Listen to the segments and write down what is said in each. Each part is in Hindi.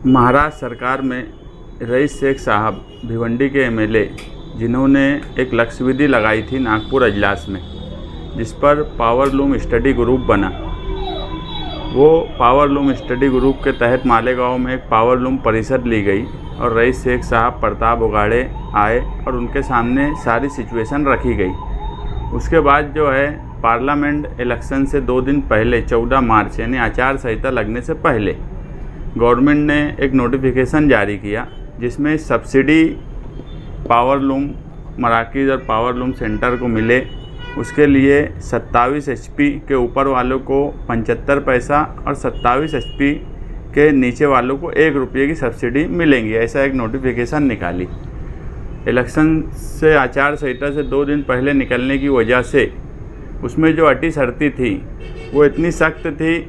महाराष्ट्र सरकार में रईस शेख साहब भिवंडी के एमएलए, जिन्होंने एक लक्ष्यवेधी लगाई थी नागपुर अजलास में, जिस पर पावर लूम स्टडी ग्रुप बना। वो पावर लूम स्टडी ग्रुप के तहत मालेगांव में एक पावर लूम परिषद ली गई और रईस शेख साहब प्रताप उगाड़े आए और उनके सामने सारी सिचुएशन रखी गई। उसके बाद जो है पार्लियामेंट इलेक्शन से 2 दिन पहले 14 मार्च यानी आचार संहिता लगने से पहले गवर्नमेंट ने एक नोटिफिकेशन जारी किया, जिसमें सब्सिडी पावर लूम मराकज़ और पावर लूम सेंटर को मिले। उसके लिए 27 HP के ऊपर वालों को 75 पैसा और 27 HP के नीचे वालों को 1 रुपये की सब्सिडी मिलेंगी, ऐसा एक नोटिफिकेशन निकाली। इलेक्शन से आचार संहिता से 2 दिन पहले निकलने की वजह से उसमें जो अटी शर्ती थी वो इतनी सख्त थी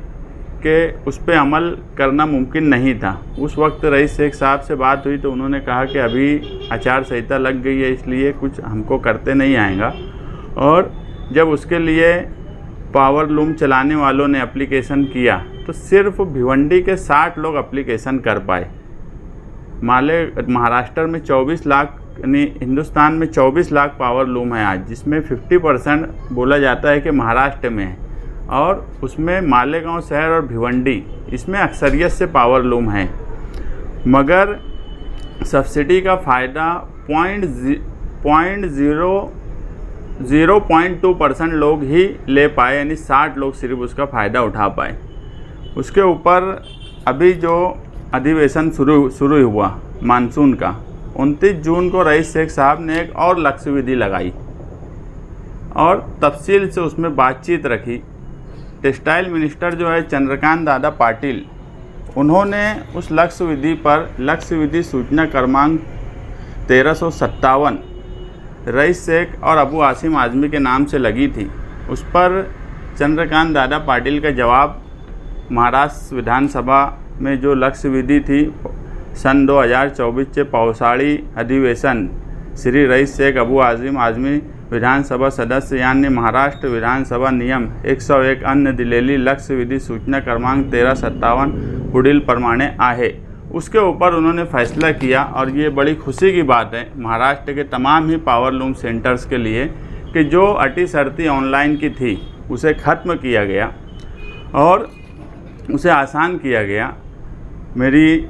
कि उस पर अमल करना मुमकिन नहीं था। उस वक्त रईस शेख साहब से बात हुई तो उन्होंने कहा कि अभी आचार संहिता लग गई है, इसलिए कुछ हमको करते नहीं आएगा। और जब उसके लिए पावर लूम चलाने वालों ने एप्लीकेशन किया तो सिर्फ भिवंडी के 60 लोग एप्लीकेशन कर पाए। महाराष्ट्र में 24 लाख यानी हिंदुस्तान में 24 लाख पावर लूम है आज, जिसमें 50% बोला जाता है कि महाराष्ट्र में है, और उसमें मालेगांव शहर और भिवंडी इसमें अक्सरियत से पावर लूम है। मगर सब्सिडी का फ़ायदा 0.2% लोग ही ले पाए, यानी 60 लोग सिर्फ उसका फ़ायदा उठा पाए। उसके ऊपर अभी जो अधिवेशन शुरू हुआ मानसून का, 29 जून को रईस शेख साहब ने एक और लक्ष्यवेधी लगाई और तफसील से उसमें बातचीत रखी। टेक्सटाइल मिनिस्टर जो है चंद्रकांत दादा पाटिल, उन्होंने उस लक्ष्यवेधी पर लक्ष्यवेधी सूचना क्रमांक 1357 रईस शेख और अबू आसिम आज़मी के नाम से लगी थी। उस पर चंद्रकांत दादा पाटिल का जवाब महाराष्ट्र विधानसभा में जो लक्ष्यवेधी थी सन 2024 के पौसाड़ी अधिवेशन श्री रईस शेख अबू आसिम आज़मी विधानसभा सदस्य यानी महाराष्ट्र विधानसभा नियम 101 अन्य दिलेली लक्ष्यवेधी सूचना क्रमांक 1357 पुढील प्रमाणे आहे, उसके ऊपर उन्होंने फैसला किया। और ये बड़ी खुशी की बात है महाराष्ट्र के तमाम ही पावर लूम सेंटर्स के लिए कि जो अटी शर्ती ऑनलाइन की थी उसे ख़त्म किया गया और उसे आसान किया गया। मेरी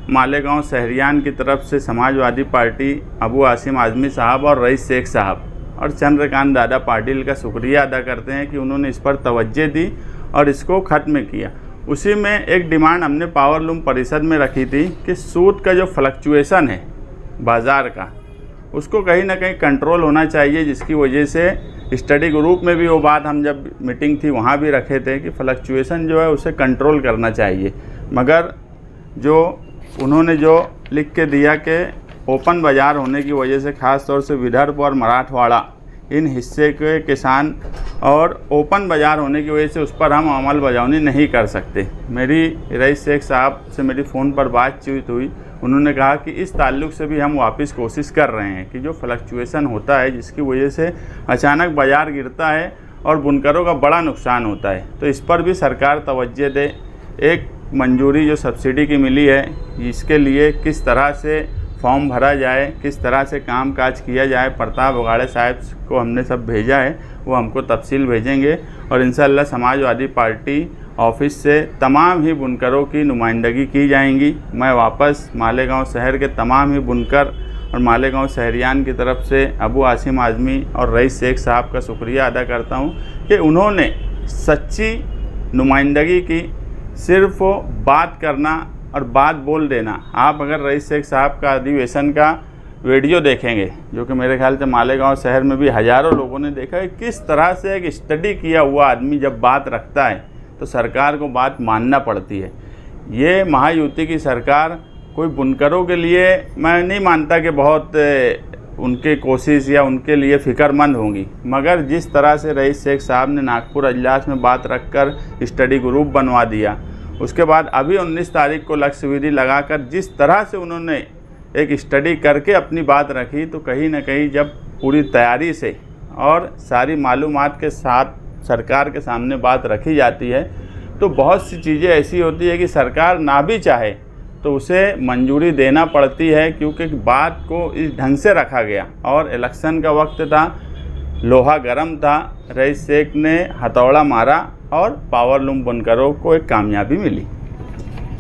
मालेगांव शहरियान की तरफ से समाजवादी पार्टी, अबू आसिम आज़मी साहब और रईस शेख साहब और चंद्रकांत दादा पाटिल का शुक्रिया अदा करते हैं कि उन्होंने इस पर तवज्जो दी और इसको ख़त्म किया। उसी में एक डिमांड हमने पावर लूम परिषद में रखी थी कि सूद का जो फ्लक्चुएशन है बाज़ार का, उसको कहीं ना कहीं कंट्रोल होना चाहिए, जिसकी वजह से स्टडी ग्रुप में भी वो बात हम जब मीटिंग थी वहाँ भी रखे थे कि फ्लक्चुएशन जो है उसे कंट्रोल करना चाहिए। मगर जो उन्होंने जो लिख के दिया कि ओपन बाज़ार होने की वजह से ख़ास तौर से विदर्भ और मराठवाड़ा इन हिस्से के किसान और ओपन बाज़ार होने की वजह से उस पर हम अमल बजावनी नहीं कर सकते। मेरी रईस शेख साहब से मेरी फ़ोन पर बातचीत हुई, उन्होंने कहा कि इस ताल्लुक़ से भी हम वापस कोशिश कर रहे हैं कि जो फ्लक्चुएशन होता है जिसकी वजह से अचानक बाज़ार गिरता है और बुनकरों का बड़ा नुकसान होता है, तो इस पर भी सरकार तवज्जो दे। एक मंजूरी जो सब्सिडी की मिली है, इसके लिए किस तरह से फॉर्म भरा जाए, किस तरह से काम काज किया जाए, प्रताप उगाड़े साहब को हमने सब भेजा है, वो हमको तफसील भेजेंगे और इंशाअल्लाह समाजवादी पार्टी ऑफिस से तमाम ही बुनकरों की नुमाइंदगी की जाएंगी। मैं वापस मालेगांव शहर के तमाम ही बुनकर और मालेगांव शहरियान की तरफ से अबू आसिम आज़मी और रईस शेख साहब का शुक्रिया अदा करता हूँ कि उन्होंने सच्ची नुमाइंदगी की। सिर्फ बात करना और बात बोल देना। आप अगर रईस शेख साहब का अधिवेशन का वीडियो देखेंगे, जो कि मेरे ख्याल से मालेगांव शहर में भी हज़ारों लोगों ने देखा है, किस तरह से एक स्टडी किया हुआ आदमी जब बात रखता है तो सरकार को बात मानना पड़ती है। ये महायुति की सरकार कोई बुनकरों के लिए मैं नहीं मानता कि बहुत उनके कोशिश या उनके लिए फ़िक्रमंद होंगी, मगर जिस तरह से रईस शेख साहब ने नागपुर अजलास में बात रखकर स्टडी ग्रुप बनवा दिया, उसके बाद अभी 19 तारीख को लक्ष्यवेधी लगाकर जिस तरह से उन्होंने एक स्टडी करके अपनी बात रखी, तो कहीं ना कहीं जब पूरी तैयारी से और सारी मालूमात के साथ सरकार के सामने बात रखी जाती है तो बहुत सी चीज़ें ऐसी होती है कि सरकार ना भी चाहे तो उसे मंजूरी देना पड़ती है, क्योंकि बात को इस ढंग से रखा गया और इलेक्शन का वक्त था, लोहा गर्म था, रईस शेख ने हथौड़ा मारा और पावर लूम बुनकरों को एक कामयाबी मिली।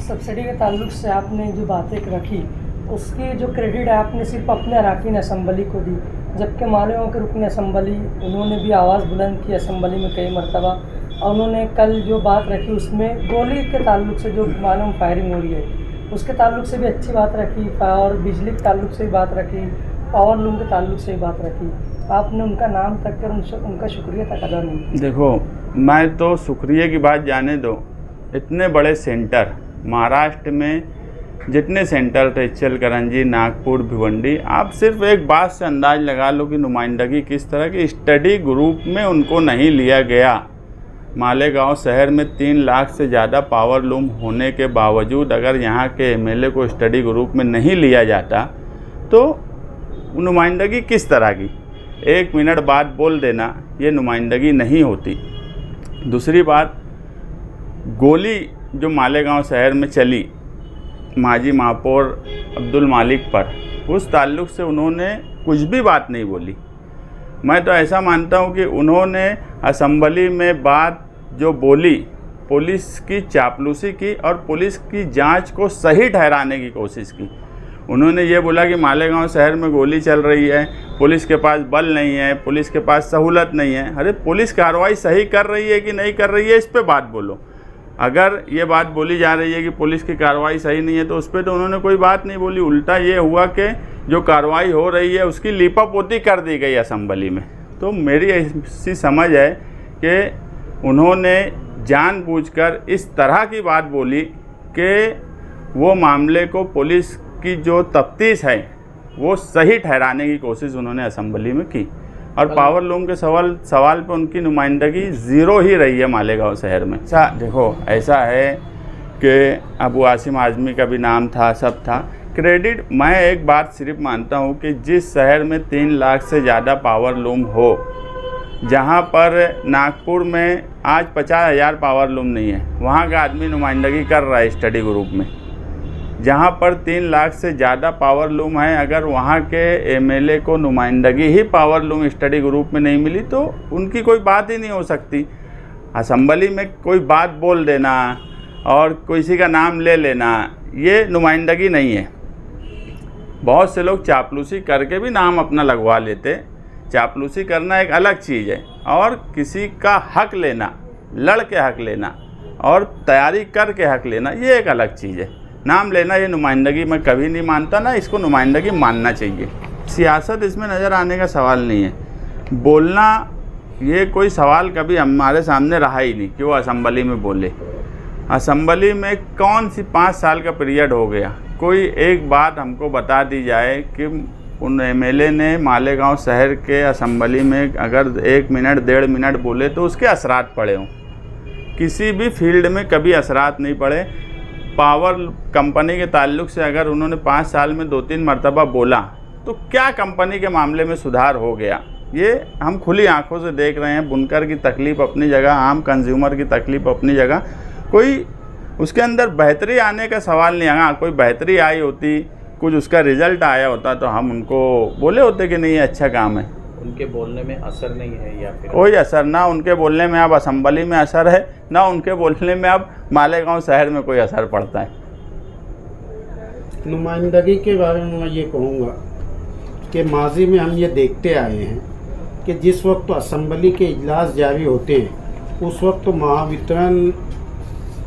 सब्सिडी के ताल्लुक से आपने जो बातें रखी उसकी जो क्रेडिट है आपने सिर्फ अपने अरकान असम्बली को दी, जबकि मालेगांव के रुकन असम्बली उन्होंने भी आवाज़ बुलंद की असम्बली में कई मरतबा, और उन्होंने कल जो बात रखी उसमें गोली के ताल्लुक से जो मालूम फायरिंग हो रही है उसके ताल्लुक से भी अच्छी बात रखी, और बिजली के ताल्लुक से भी बात रखी, पावर लूम के ताल्लुक से भी बात रखी। आपने उनका नाम तक कर उनका शुक्रिया तक अदा नहीं। देखो, मैं तो शुक्रिया की बात जाने दो, इतने बड़े सेंटर महाराष्ट्र में जितने सेंटर थे, इचलकरंजी, नागपुर, भिवंडी, आप सिर्फ एक बात से अंदाज लगा लो कि नुमाइंदगी किस तरह की। स्टडी ग्रुप में उनको नहीं लिया गया। मालेगांव शहर में 3 लाख से ज़्यादा पावर लूम होने के बावजूद अगर यहाँ के एमएलए को स्टडी ग्रुप में नहीं लिया जाता तो नुमाइंदगी किस तरह की। 1 मिनट बाद बोल देना ये नुमाइंदगी नहीं होती। दूसरी बात, गोली जो मालेगांव शहर में चली माजी महापौर अब्दुल मालिक पर, उस ताल्लुक़ से उन्होंने कुछ भी बात नहीं बोली। मैं तो ऐसा मानता हूं कि उन्होंने असम्बली में बात जो बोली पुलिस की चापलूसी की और पुलिस की जांच को सही ठहराने की कोशिश की। उन्होंने ये बोला कि मालेगांव शहर में गोली चल रही है, पुलिस के पास बल नहीं है, पुलिस के पास सहूलत नहीं है। अरे पुलिस कार्रवाई सही कर रही है कि नहीं कर रही है, इस पे बात बोलो। अगर ये बात बोली जा रही है कि पुलिस की कार्रवाई सही नहीं है तो उस पर तो उन्होंने कोई बात नहीं बोली। उल्टा ये हुआ कि जो कार्रवाई हो रही है उसकी लीपापोती कर दी गई असम्बली में। तो मेरी ऐसी समझ है कि उन्होंने जानबूझकर इस तरह की बात बोली कि वो मामले को पुलिस की जो तफ्तीश है वो सही ठहराने की कोशिश उन्होंने असम्बली में की। और पावर लूम के सवाल पे उनकी नुमाइंदगी ज़ीरो ही रही है मालेगांव शहर में। अच्छा देखो, ऐसा है कि अबू आसिम आज़मी का भी नाम था, सब था। क्रेडिट मैं एक बात सिर्फ मानता हूँ कि जिस शहर में 3 लाख से ज़्यादा पावर लूम हो, जहाँ पर नागपुर में आज 50,000 पावर लूम नहीं है, वहाँ का आदमी नुमाइंदगी कर रहा है स्टडी ग्रुप में। जहाँ पर 3 लाख से ज़्यादा पावर लूम है, अगर वहाँ के एमएलए को नुमाइंदगी ही पावर लूम स्टडी ग्रुप में नहीं मिली तो उनकी कोई बात ही नहीं हो सकती। असम्बली में कोई बात बोल देना और किसी का नाम ले लेना ये नुमाइंदगी नहीं है। बहुत से लोग चापलूसी करके भी नाम अपना लगवा लेते। चापलूसी करना एक अलग चीज़ है और किसी का हक लेना, लड़ के हक लेना और तैयारी करके हक लेना, ये एक अलग चीज़ है। नाम लेना ये नुमाइंदगी मैं कभी नहीं मानता, ना इसको नुमाइंदगी मानना चाहिए। सियासत इसमें नज़र आने का सवाल नहीं है। बोलना ये कोई सवाल कभी हमारे सामने रहा ही नहीं कि वो असम्बली में बोले। असम्बली में कौन सी 5 साल का पीरियड हो गया, कोई एक बात हमको बता दी जाए कि उन एमएलए ने मालेगांव शहर के असम्बली में अगर 1 मिनट 1.5 मिनट बोले तो उसके असरात पड़े हों। किसी भी फील्ड में कभी असरात नहीं पड़े। पावर कंपनी के ताल्लुक से अगर उन्होंने 5 साल में 2-3 मरतबा बोला तो क्या कंपनी के मामले में सुधार हो गया, ये हम खुली आंखों से देख रहे हैं। बुनकर की तकलीफ़ अपनी जगह, आम कंज्यूमर की तकलीफ़ अपनी जगह, कोई उसके अंदर बेहतरी आने का सवाल नहीं। हाँ, कोई बेहतरी आई होती, कुछ उसका रिज़ल्ट आया होता तो हम उनको बोले होते कि नहीं ये अच्छा काम है। उनके बोलने में असर नहीं है या फिर कोई असर, ना उनके बोलने में अब असम्बली में असर है, ना उनके बोलने में अब मालेगांव शहर में कोई असर पड़ता है। नुमाइंदगी के बारे में मैं ये कहूँगा कि माजी में हम ये देखते आए हैं कि जिस वक्त तो असम्बली के इजलास जारी होते हैं उस वक्त तो महावितरण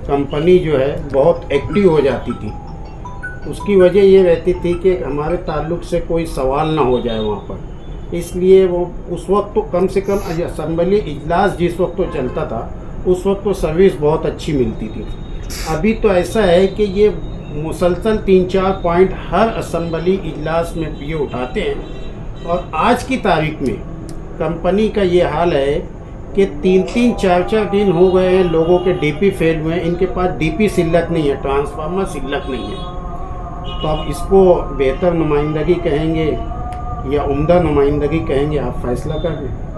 कंपनी जो है बहुत एक्टिव हो जाती थी। उसकी वजह ये रहती थी कि हमारे ताल्लुक़ से कोई सवाल ना हो जाए वहाँ पर, इसलिए वो उस वक्त तो कम से कम असम्बली इजलास जिस वक्त तो चलता था उस वक्त तो सर्विस बहुत अच्छी मिलती थी। अभी तो ऐसा है कि ये मुसलसल 3-4 पॉइंट हर असम्बली इजलास में ये उठाते हैं और आज की तारीख में कंपनी का ये हाल है कि 3-3, 4-4 दिन हो गए हैं लोगों के डीपी फेल हुए हैं, इनके पास डीपी सिल्लक नहीं है, ट्रांसफार्मर सिल्लक नहीं है। तो अब इसको बेहतर नुमाइंदगी कहेंगे या उम्दा नुमाइंदगी कहेंगे, आप फैसला कर लें।